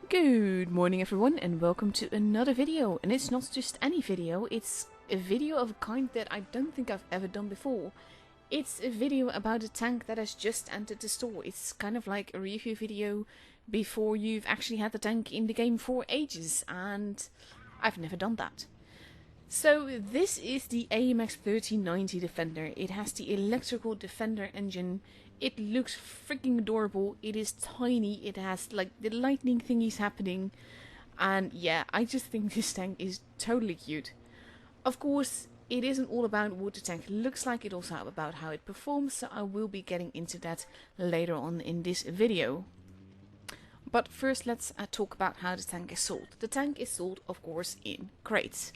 Good morning everyone and welcome to another video, and it's not just any video, it's a video of a kind that I don't think I've ever done before. It's a video about a tank that has just entered the store. It's kind of like a review video before you've actually had the tank in the game for ages, and I've never done that. So this is the AMX 1390 Defender. It has the electrical Defender engine. It looks freaking adorable. It is tiny. It has like the lightning thingies happening. And yeah, I just think this tank is totally cute. Of course, it isn't all about what the tank looks like. It's also about how it performs. So I will be getting into that later on in this video. But first let's talk about how the tank is sold. The tank is sold, of course, in crates.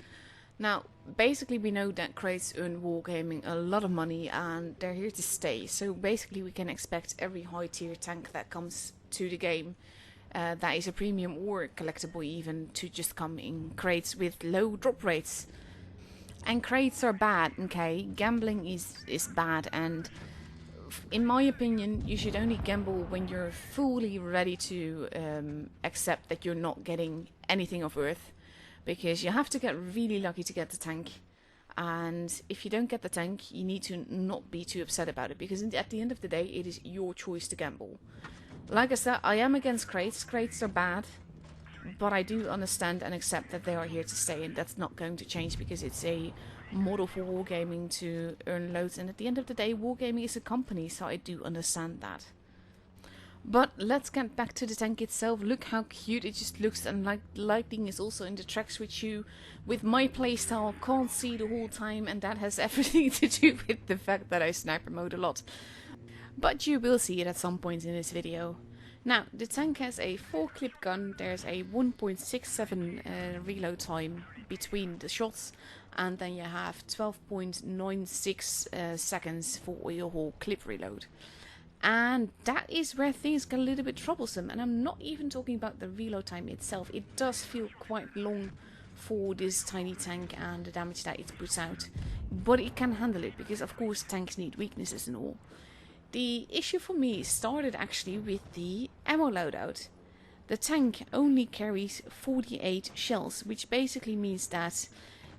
Now, basically we know that crates earn Wargaming a lot of money and they're here to stay. So basically we can expect every high tier tank that comes to the game that is a premium or collectible even to just come in crates with low drop rates. And crates are bad, okay? Gambling is bad, and in my opinion you should only gamble when you're fully ready to accept that you're not getting anything of worth. Because you have to get really lucky to get the tank, and if you don't get the tank you need to not be too upset about it, because at the end of the day it is your choice to gamble. Like I said, I am against crates. Crates are bad, but I do understand and accept that they are here to stay, and that's not going to change because it's a model for wargaming to earn loads, and at the end of the day wargaming is a company, so I do understand that. But let's get back to the tank itself. Look how cute it just looks, and like lighting is also in the tracks, which you with my playstyle can't see the whole time, and that has everything to do with the fact that I sniper mode a lot. But you will see it at some point in this video. Now, the tank has a 4-clip gun. There's a 1.67 reload time between the shots, and then you have 12.96 seconds for your whole clip reload. And that is where things get a little bit troublesome, and I'm not even talking about the reload time itself. It does feel quite long for this tiny tank and the damage that it puts out, but it can handle it because of course tanks need weaknesses and all. The issue for me started actually with the ammo loadout. The tank only carries 48 shells, which basically means that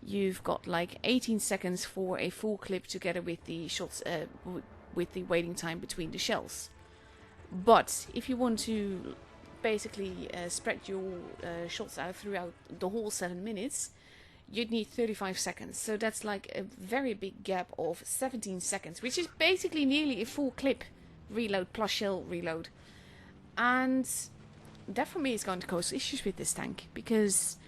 you've got like 18 seconds for a full clip together with the shots with the waiting time between the shells. But if you want to basically spread your shots out throughout the whole 7 minutes, you'd need 35 seconds. So that's like a very big gap of 17 seconds, which is basically nearly a full clip reload plus shell reload. And that for me is going to cause issues with this tank, because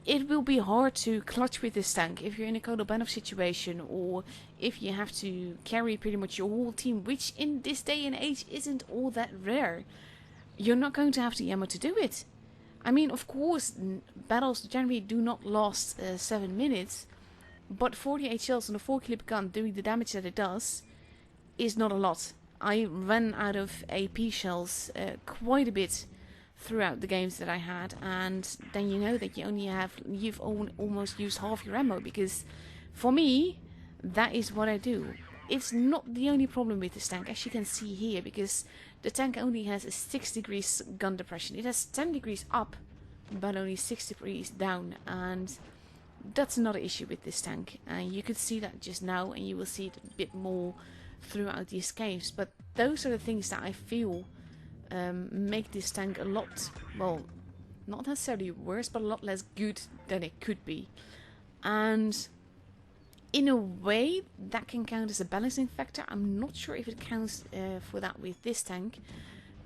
it will be hard to clutch with this tank if you're in a Cold Banov situation, or if you have to carry pretty much your whole team, which in this day and age isn't all that rare. You're not going to have the ammo to do it. I mean, of course, battles generally do not last 7 minutes, but 48 shells on a 4-clip gun doing the damage that it does is not a lot. I ran out of AP shells quite a bit throughout the games that I had, and then you know that you've almost used half your ammo, because for me that is what I do. It's not the only problem with this tank, as you can see here, because the tank only has a 6 degrees gun depression. It has 10 degrees up but only 6 degrees down, and that's another issue with this tank, and you could see that just now, and you will see it a bit more throughout these games. But those are the things that I feel make this tank a lot, well, not necessarily worse, but a lot less good than it could be. And in a way that can count as a balancing factor. I'm not sure if it counts for that with this tank,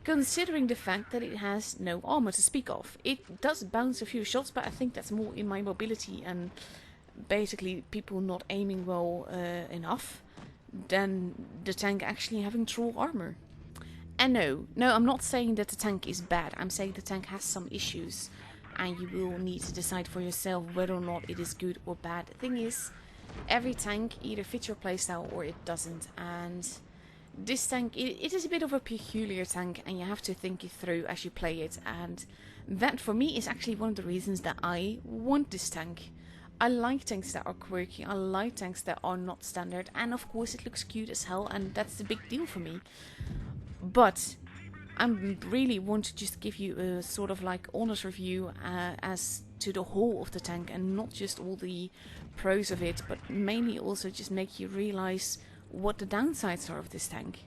considering the fact that it has no armor to speak of. It does bounce a few shots, but I think that's more in my mobility and basically people not aiming well enough than the tank actually having true armor. And no, I'm not saying that the tank is bad. I'm saying the tank has some issues, and you will need to decide for yourself whether or not it is good or bad. The thing is, every tank either fits your playstyle or it doesn't, and this tank, it is a bit of a peculiar tank, and you have to think it through as you play it, and that for me is actually one of the reasons that I want this tank. I like tanks that are quirky, I like tanks that are not standard, and of course it looks cute as hell, and that's the big deal for me. But I really want to just give you a sort of like honest review as to the whole of the tank, and not just all the pros of it, but mainly also just make you realize what the downsides are of this tank.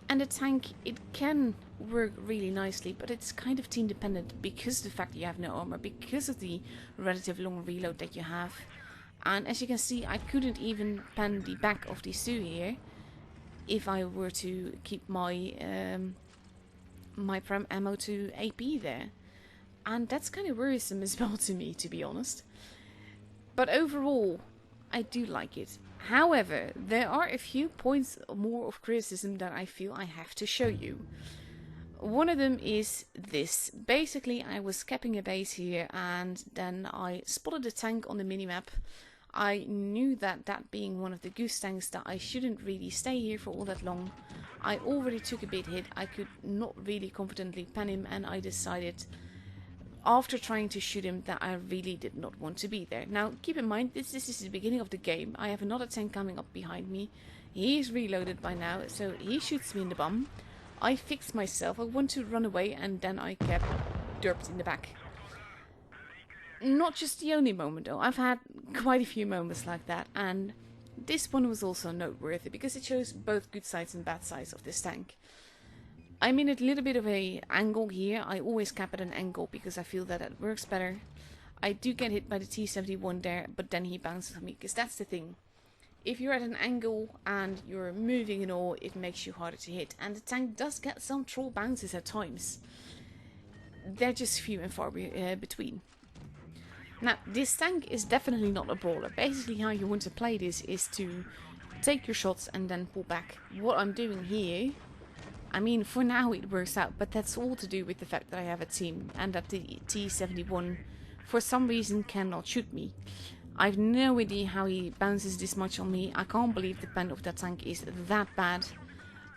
And the tank, it can work really nicely, but it's kind of team dependent because of the fact that you have no armor, because of the relative long reload that you have. And as you can see, I couldn't even pen the back of these two here if I were to keep my my prem ammo to AP there. And that's kind of worrisome as well to me, to be honest. But overall, I do like it. However, there are a few points more of criticism that I feel I have to show you. One of them is this. Basically, I was capping a base here, and then I spotted a tank on the minimap. I knew that that being one of the goose tanks, that I shouldn't really stay here for all that long. I already took a bit hit. I could not really confidently pen him, and I decided, after trying to shoot him, that I really did not want to be there. Now, keep in mind, this is the beginning of the game. I have another tank coming up behind me. He is reloaded by now, so he shoots me in the bum. I fixed myself. I want to run away, and then I get derped in the back. Not just the only moment, though. I've had quite a few moments like that, and this one was also noteworthy because it shows both good sides and bad sides of this tank. I'm in a little bit of a angle here. I always cap at an angle because I feel that it works better. I do get hit by the T-71 there, but then he bounces on me, because that's the thing. If you're at an angle and you're moving and all, it makes you harder to hit. And the tank does get some troll bounces at times. They're just few and far between. Now, this tank is definitely not a brawler. Basically, how you want to play this is to take your shots and then pull back. What I'm doing here, I mean, for now it works out, but that's all to do with the fact that I have a team and that the T-71 for some reason cannot shoot me. I've no idea how he bounces this much on me. I can't believe the pen of that tank is that bad.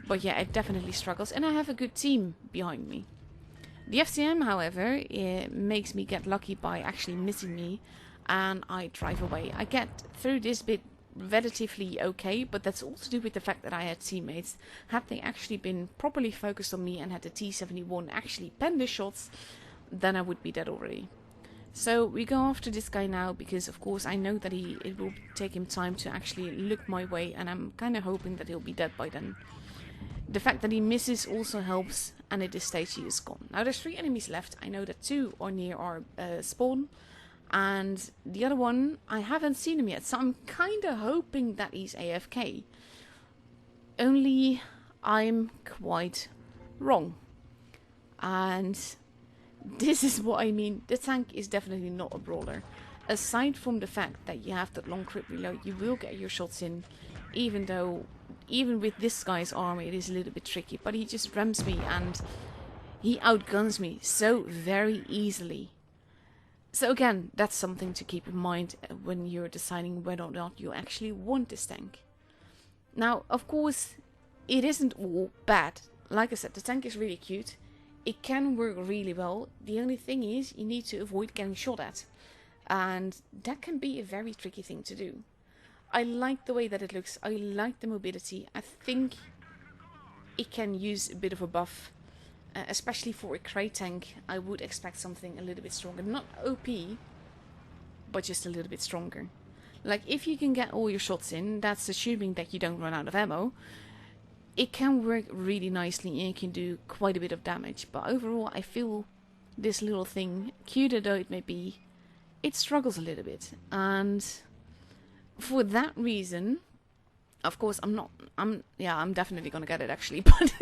But yeah, it definitely struggles, and I have a good team behind me. The FCM, however, makes me get lucky by actually missing me, and I drive away. I get through this bit relatively okay, but that's all to do with the fact that I had teammates. Had they actually been properly focused on me and had the T-71 actually pen the shots, then I would be dead already. So we go after this guy now, because of course I know that it will take him time to actually look my way, and I'm kind of hoping that he'll be dead by then. The fact that he misses also helps, and at this stage he is gone. Now there's 3 enemies left. I know that 2 are near our spawn, and the other one, I haven't seen him yet, so I'm kind of hoping that he's AFK. Only I'm quite wrong. And this is what I mean. The tank is definitely not a brawler. Aside from the fact that you have that long crit reload, you will get your shots in, even with this guy's armor it is a little bit tricky, but he just rams me and he outguns me so very easily. So again, that's something to keep in mind when you're deciding whether or not you actually want this tank. Now, of course, it isn't all bad. Like I said, the tank is really cute. It can work really well. The only thing is, you need to avoid getting shot at. And that can be a very tricky thing to do. I like the way that it looks. I like the mobility. I think it can use a bit of a buff. Especially for a crate tank, I would expect something a little bit stronger. Not OP, but just a little bit stronger. Like, if you can get all your shots in, that's assuming that you don't run out of ammo. It can work really nicely and it can do quite a bit of damage. But overall, I feel this little thing, cute though it may be, it struggles a little bit. And for that reason, of course, I'm definitely gonna get it actually, but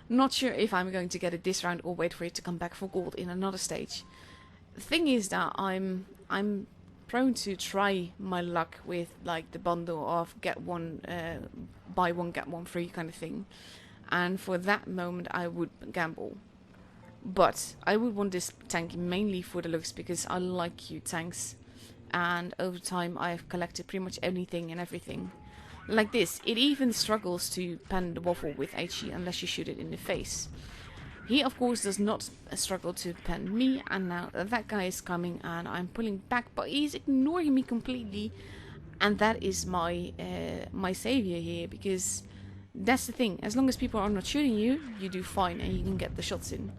not sure if I'm going to get it this round or wait for it to come back for gold in another stage. The thing is that I'm prone to try my luck with like the bundle of get one, buy one get one free kind of thing, and for that moment I would gamble. But I would want this tank mainly for the looks because I like cute tanks, and over time I've collected pretty much anything and everything. Like this, it even struggles to pen the waffle with HE unless you shoot it in the face. He of course does not struggle to pen me, and now that guy is coming and I'm pulling back, but he's ignoring me completely, and that is my my savior here, because That's the thing. As long as people are not shooting you, you do fine and you can get the shots in.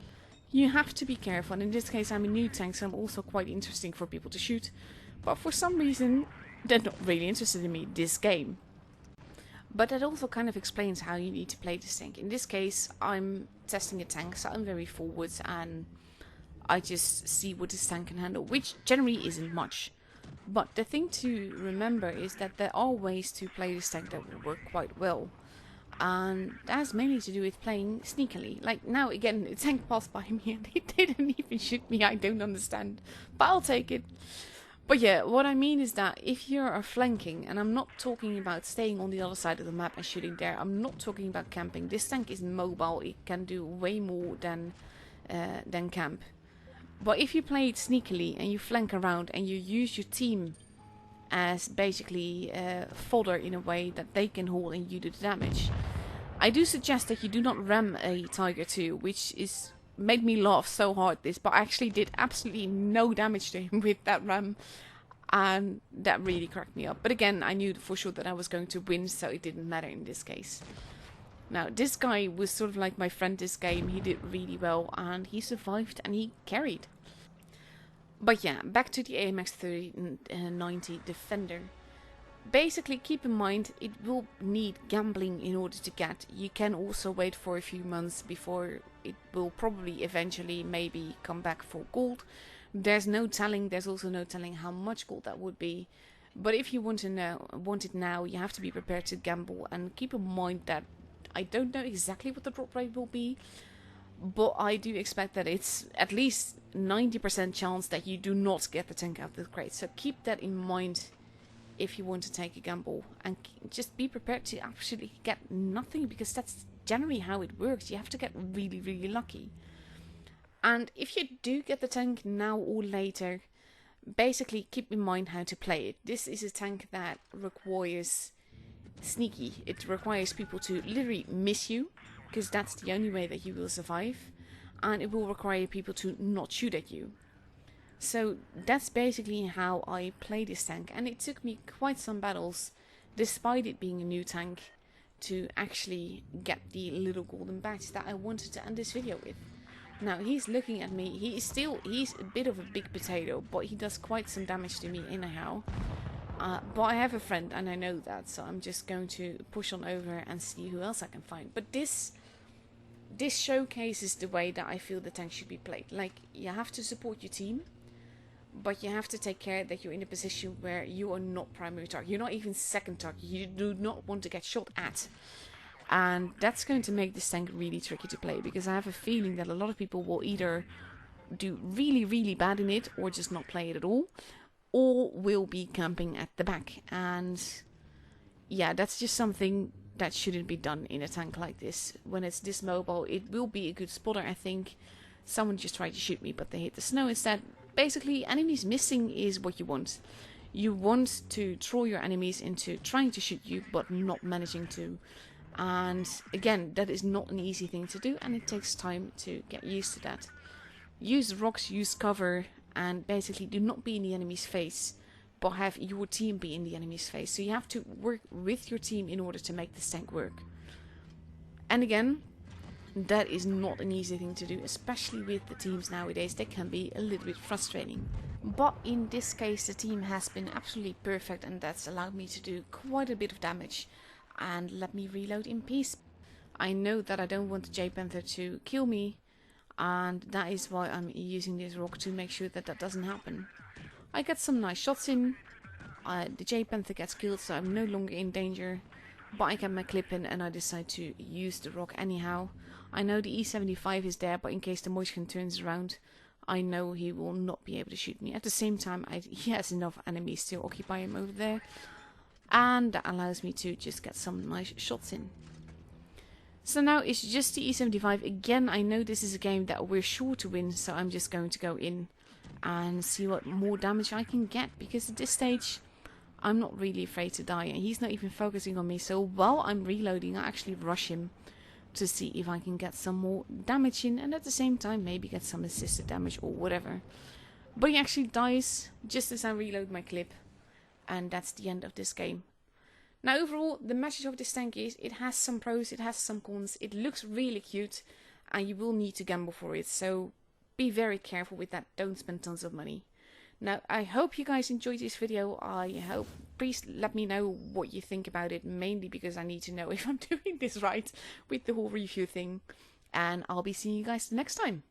You have to be careful, and in this case I'm a new tank, so I'm also quite interesting for people to shoot. But for some reason, they're not really interested in me this game. But that also kind of explains how you need to play this tank. In this case, I'm testing a tank, so I'm very forward and I just see what this tank can handle, which generally isn't much. But the thing to remember is that there are ways to play this tank that will work quite well. And that has mainly to do with playing sneakily. Like now again, the tank passed by me and they didn't even shoot me. I don't understand. But I'll take it. But yeah, what I mean is that if you're flanking, and I'm not talking about staying on the other side of the map and shooting there. I'm not talking about camping. This tank is mobile. It can do way more than camp. But if you play it sneakily and you flank around and you use your team as basically fodder in a way that they can hold and you do the damage, I do suggest that you do not ram a Tiger 2, which is made me laugh so hard but I actually did absolutely no damage to him with that ram, and that really cracked me up. But again, I knew for sure that I was going to win, so it didn't matter in this case. Now, this guy was sort of like my friend this game. He did really well and he survived and he carried. But yeah, back to the AMX 3090 Defender. Basically, keep in mind, it will need gambling in order to get. You can also wait for a few months before it will probably eventually maybe come back for gold. There's no telling, there's also no telling how much gold that would be. But if you want it now, you have to be prepared to gamble, and keep in mind that I don't know exactly what the drop rate will be, but I do expect that it's at least 90% chance that you do not get the tank out of the crate. So keep that in mind if you want to take a gamble, and just be prepared to actually get nothing, because that's generally how it works. You have to get really, really lucky. And if you do get the tank now or later, basically keep in mind how to play it. This is a tank that requires sneaky. It requires people to literally miss you, because that's the only way that you will survive, and it will require people to not shoot at you. So that's basically how I play this tank, and it took me quite some battles, despite it being a new tank, to actually get the little golden badge that I wanted to end this video with. Now he's looking at me. He's a bit of a big potato, but he does quite some damage to me anyhow. But I have a friend and I know that, so I'm just going to push on over and see who else I can find. But this showcases the way that I feel the tank should be played. Like, you have to support your team, but you have to take care that you're in a position where you are not primary target. You're not even second target. You do not want to get shot at. And that's going to make this tank really tricky to play, because I have a feeling that a lot of people will either do really, really bad in it or just not play it at all, or will be camping at the back. And yeah, that's just something that shouldn't be done in a tank like this. When it's this mobile, it will be a good spotter, I think. Someone just tried to shoot me, but they hit the snow instead. Basically, enemies missing is what you want. You want to troll your enemies into trying to shoot you, but not managing to. And again, that is not an easy thing to do, and it takes time to get used to that. Use rocks, use cover, and basically do not be in the enemy's face, but have your team be in the enemy's face. So you have to work with your team in order to make this tank work. And again, that is not an easy thing to do, especially with the teams nowadays. They can be a little bit frustrating. But in this case, the team has been absolutely perfect, and that's allowed me to do quite a bit of damage. And let me reload in peace. I know that I don't want the J-Panther to kill me, and that is why I'm using this rock to make sure that that doesn't happen. I get some nice shots in. The J-Panther gets killed, so I'm no longer in danger. But I get my clip in and I decide to use the rock anyhow. I know the E75 is there, but in case the Moishkin turns around, I know he will not be able to shoot me. At the same time, he has enough enemies to occupy him over there. And that allows me to just get some nice shots in. So now it's just the E75. Again, I know this is a game that we're sure to win, so I'm just going to go in and see what more damage I can get. Because at this stage, I'm not really afraid to die, and he's not even focusing on me. So while I'm reloading, I actually rush him to see if I can get some more damage in, and at the same time maybe get some assisted damage or whatever. But he actually dies just as I reload my clip, and that's the end of this game. Now overall, the message of this tank is it has some pros, it has some cons, it looks really cute, and you will need to gamble for it, so be very careful with that, don't spend tons of money. Now, I hope you guys enjoyed this video. Please let me know what you think about it, mainly because I need to know if I'm doing this right with the whole review thing. And I'll be seeing you guys next time.